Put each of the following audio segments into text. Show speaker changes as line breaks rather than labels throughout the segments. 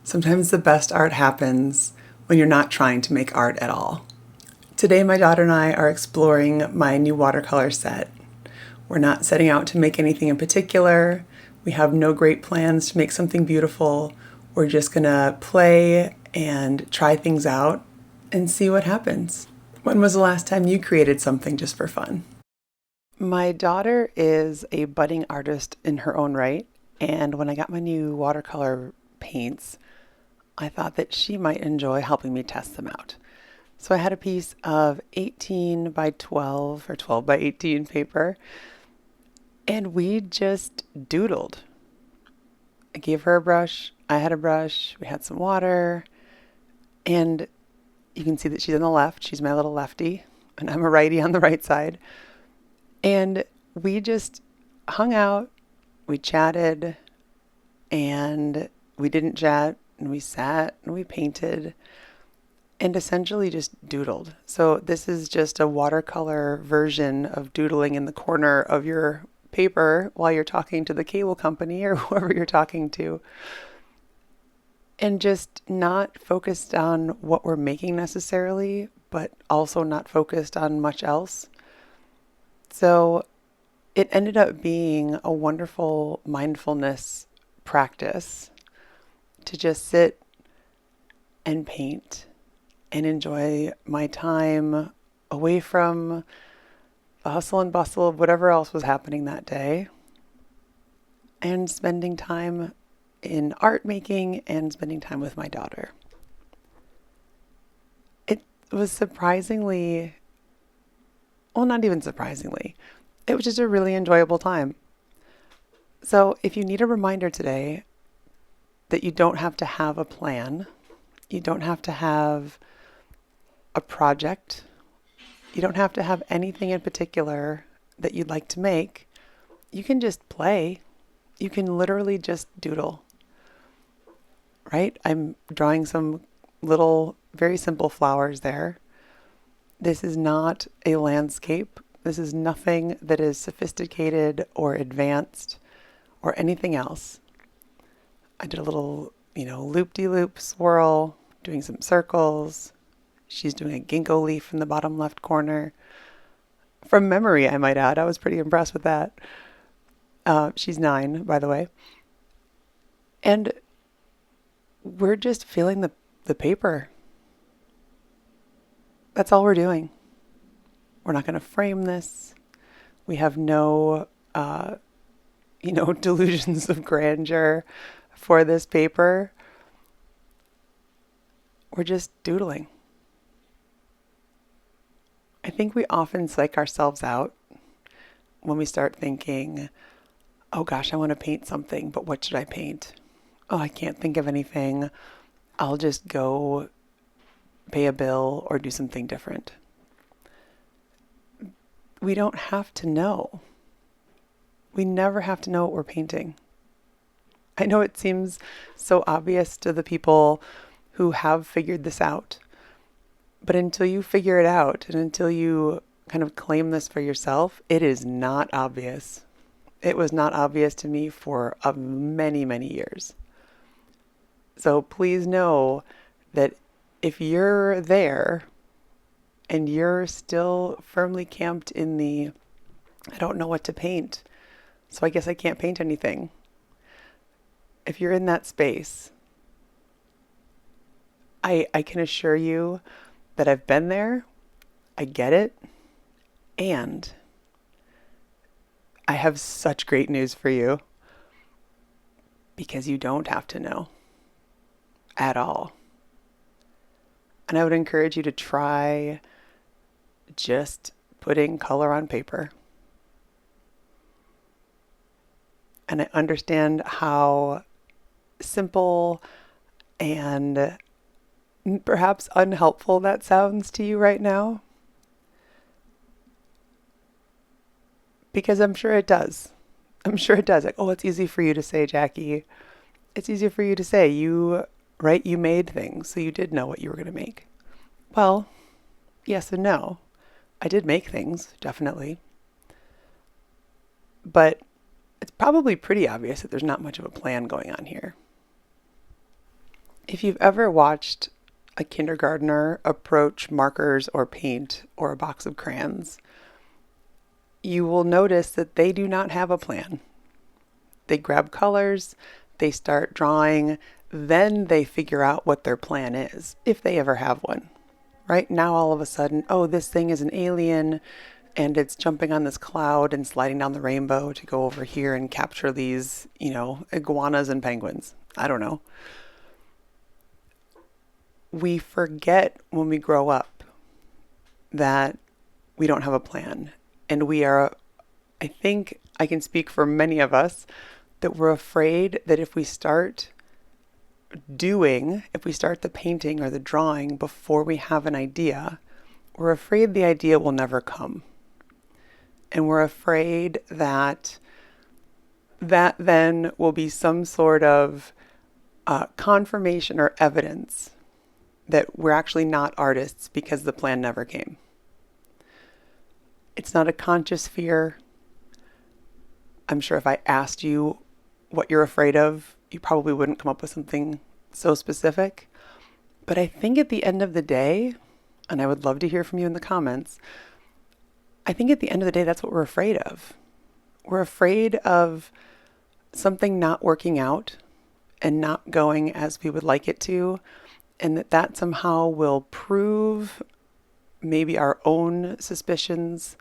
Sometimes the best art happens when you're not trying to make art at all. Today, my daughter and I are exploring my new watercolor set. We're not setting out to make anything in particular. We have no great plans to make something beautiful. We're just gonna play and try things out and see what happens. When was the last time you created something just for fun? My daughter is a budding artist in her own right, and when I got my new watercolor paints, I thought that she might enjoy helping me test them out. So I had a piece of 18 by 12 or 12 by 18 paper, and we just doodled. I gave her a brush, I had a brush, we had some water, and you can see that she's on the left. She's my little lefty, and I'm a righty on the right side. And we just hung out, we chatted, and we didn't chat, and we sat, and we painted, and essentially just doodled. So this is just a watercolor version of doodling in the corner of your paper while you're talking to the cable company or whoever you're talking to. And just not focused on what we're making necessarily, but also not focused on much else. So it ended up being a wonderful mindfulness practice to just sit and paint and enjoy my time away from the hustle and bustle of whatever else was happening that day, and spending time in art making and spending time with my daughter. It was surprisingly, well, not even surprisingly, it was just a really enjoyable time. So if you need a reminder today that you don't have to have a plan, you don't have to have a project, you don't have to have anything in particular that you'd like to make, you can just play. You can literally just doodle, right? I'm drawing some little, very simple flowers there. This is not a landscape. This is nothing that is sophisticated or advanced or anything else. I did a little, loop-de-loop swirl, doing some circles. She's doing a ginkgo leaf in the bottom left corner. From memory, I might add. I was pretty impressed with that. She's 9, by the way. And we're just feeling the paper. That's all we're doing. We're not going to frame this. We have no, delusions of grandeur for this paper. We're just doodling. I think we often psych ourselves out when we start thinking, oh gosh, I want to paint something, but what should I paint? Oh, I can't think of anything. I'll just go pay a bill or do something different. We don't have to know. We never have to know what we're painting. I know it seems so obvious to the people who have figured this out. But until you figure it out and until you kind of claim this for yourself, it is not obvious. It was not obvious to me for many, many years. So please know that if you're there and you're still firmly camped in the, I don't know what to paint, so I guess I can't paint anything. If you're in that space, I can assure you that I've been there, I get it, and I have such great news for you, because you don't have to know at all. And I would encourage you to try just putting color on paper. And I understand how simple and perhaps unhelpful that sounds to you right now, because I'm sure it does. I'm sure it does. Like, oh, it's easy for you to say, Jackie. It's easier for you to say. You made things, so you did know what you were going to make. Well, yes and no. I did make things, definitely. But it's probably pretty obvious that there's not much of a plan going on here. If you've ever watched a kindergartner approach markers or paint or a box of crayons, you will notice that they do not have a plan. They grab colors, they start drawing, then they figure out what their plan is, if they ever have one. Right now, all of a sudden, oh, this thing is an alien and it's jumping on this cloud and sliding down the rainbow to go over here and capture these, iguanas and penguins. I don't know. We forget when we grow up that we don't have a plan. And I think I can speak for many of us, that we're afraid that if we start the painting or the drawing before we have an idea, we're afraid the idea will never come. And we're afraid that then will be some sort of confirmation or evidence that we're actually not artists because the plan never came. It's not a conscious fear. I'm sure if I asked you what you're afraid of, you probably wouldn't come up with something so specific. But I think at the end of the day, and I would love to hear from you in the comments, I think at the end of the day, that's what we're afraid of. We're afraid of something not working out and not going as we would like it to, and that somehow will prove maybe our own suspicions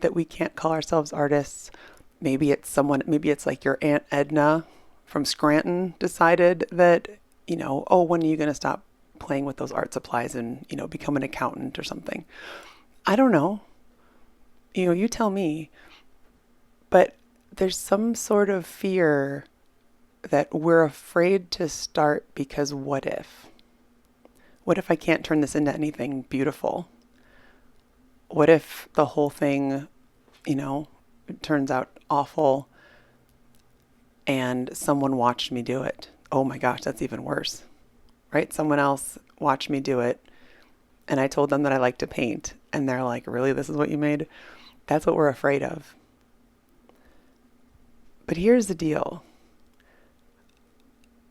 that we can't call ourselves artists. Maybe it's like your Aunt Edna from Scranton decided that, when are you going to stop playing with those art supplies and, become an accountant or something? I don't know. You tell me. But there's some sort of fear that we're afraid to start because what if? What if I can't turn this into anything beautiful? What if the whole thing, it turns out awful and someone watched me do it? Oh my gosh, that's even worse, right? Someone else watched me do it and I told them that I like to paint and they're like, really, this is what you made? That's what we're afraid of. But here's the deal.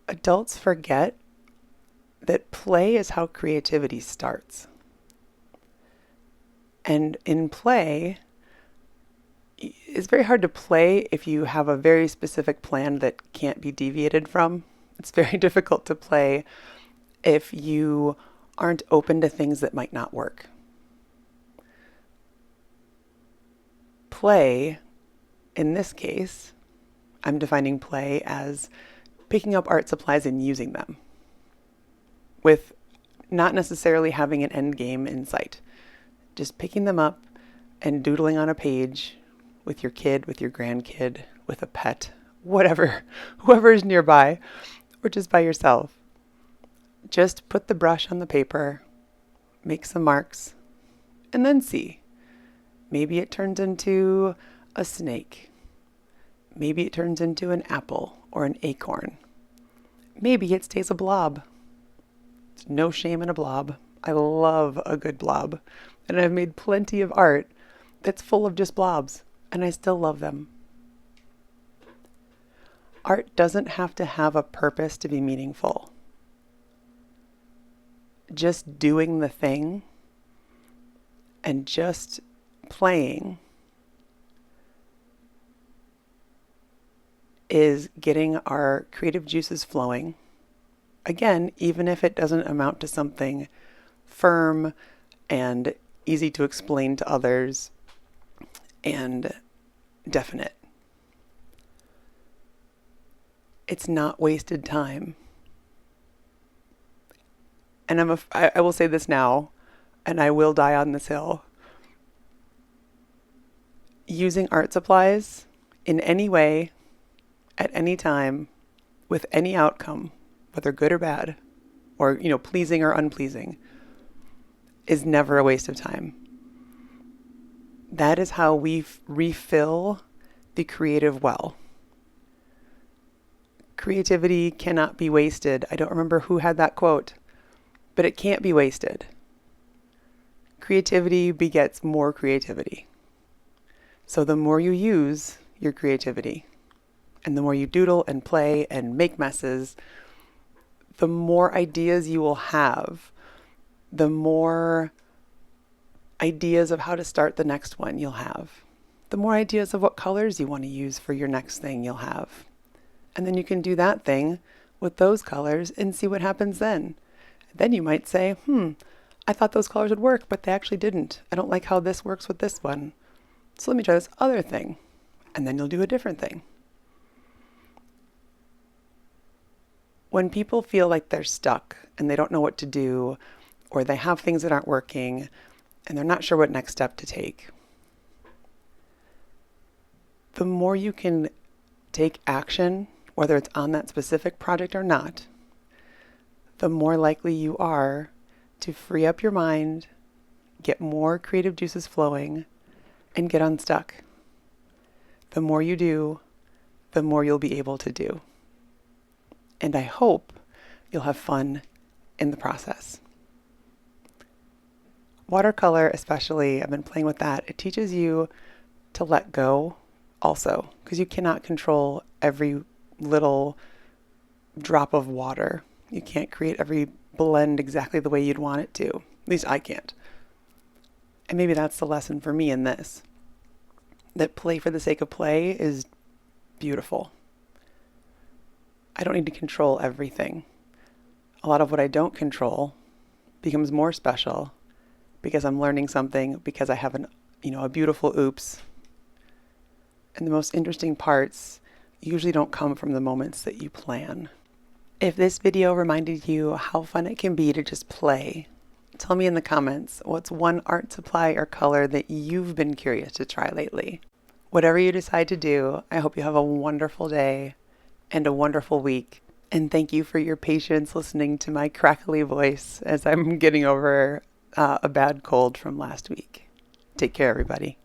Adults forget that play is how creativity starts. And in play, it's very hard to play if you have a very specific plan that can't be deviated from. It's very difficult to play if you aren't open to things that might not work. Play, in this case, I'm defining play as picking up art supplies and using them, with not necessarily having an end game in sight. Just picking them up and doodling on a page with your kid, with your grandkid, with a pet, whatever, whoever is nearby, or just by yourself. Just put the brush on the paper, make some marks, and then see. Maybe it turns into a snake. Maybe it turns into an apple or an acorn. Maybe it stays a blob. There's no shame in a blob. I love a good blob. And I've made plenty of art that's full of just blobs, and I still love them. Art doesn't have to have a purpose to be meaningful. Just doing the thing and just playing is getting our creative juices flowing. Again, even if it doesn't amount to something firm and easy to explain to others and definite. It's not wasted time. And I will say this now, and I will die on this hill. Using art supplies in any way, at any time, with any outcome, whether good or bad, or pleasing or unpleasing, is never a waste of time. That is how we refill the creative well. Creativity cannot be wasted. I don't remember who had that quote, but it can't be wasted. Creativity begets more creativity. So the more you use your creativity, and the more you doodle and play and make messes, the more ideas you will have, the more ideas of how to start the next one you'll have. The more ideas of what colors you want to use for your next thing you'll have. And then you can do that thing with those colors and see what happens then. Then you might say, I thought those colors would work, but they actually didn't. I don't like how this works with this one. So let me try this other thing. And then you'll do a different thing. When people feel like they're stuck and they don't know what to do, or they have things that aren't working, and they're not sure what next step to take, the more you can take action, whether it's on that specific project or not, the more likely you are to free up your mind, get more creative juices flowing, and get unstuck. The more you do, the more you'll be able to do. And I hope you'll have fun in the process. Watercolor especially, I've been playing with that. It teaches you to let go also, because you cannot control every little drop of water. You can't create every blend exactly the way you'd want it to. At least I can't. And maybe that's the lesson for me in this. That play for the sake of play is beautiful. I don't need to control everything. A lot of what I don't control becomes more special because I'm learning something, because I have a beautiful oops. And the most interesting parts usually don't come from the moments that you plan. If this video reminded you how fun it can be to just play, tell me in the comments what's one art supply or color that you've been curious to try lately. Whatever you decide to do, I hope you have a wonderful day and a wonderful week. And thank you for your patience listening to my crackly voice as I'm getting over a bad cold from last week. Take care, everybody.